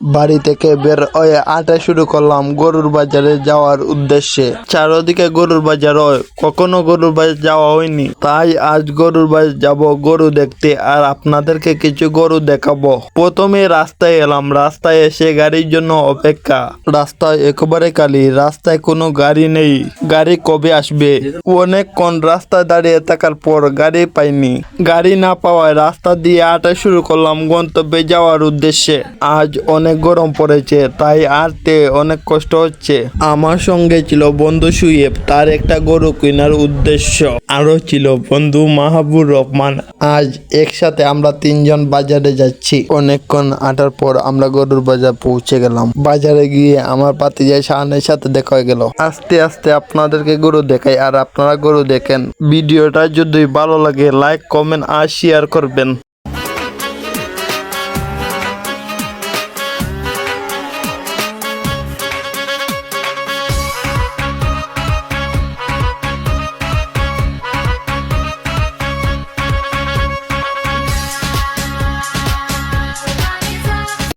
বাড়ি থেকে বের হয়ে হাঁটা শুরু করলাম গরুর বাজারে যাওয়ার উদ্দেশ্যে। চারদিকে গরুর বাজার হয়, কখনো গরুর বাজার যাওয়া হয়নি, তাই আজ গরুর বাজার যাব গরু দেখতে আর আপনাদেরকে কিছু গরু দেখাবো। প্রথমে রাস্তায় এলাম, রাস্তায় এসে গাড়ির জন্য অপেক্ষা। রাস্তায় একেবারে খালি, রাস্তায় কোনো গাড়ি নেই। গাড়ি কবে আসবে? অনেকক্ষণ রাস্তায় দাঁড়িয়ে থাকার পর গাড়ি পাইনি। গাড়ি না পাওয়ায় রাস্তা দিয়ে হাঁটা শুরু করলাম গন্তব্যে যাওয়ার উদ্দেশ্যে। আজ অনেক গরম পড়েছে, তাই হাঁটতে অনেক কষ্ট হচ্ছে। আমার সঙ্গে ছিল বন্ধু সুয়েব, তার একটা গরু কেনার উদ্দেশ্য। আরো ছিল বন্ধু মাহবুব রহমান। আজ একসাথে আমরা তিনজন বাজারে যাচ্ছি। অনেকক্ষণ হাঁটার পর আমরা গরুর বাজার পৌঁছে গেলাম। বাজারে গিয়ে আমার ভাতিজা শাহানের সাথে দেখা হয়ে গেল। আস্তে আস্তে আপনাদেরকে গরু দেখাই আর আপনারা গরু দেখেন। ভিডিওটা যদি ভালো লাগে লাইক, কমেন্ট আর শেয়ার করবেন।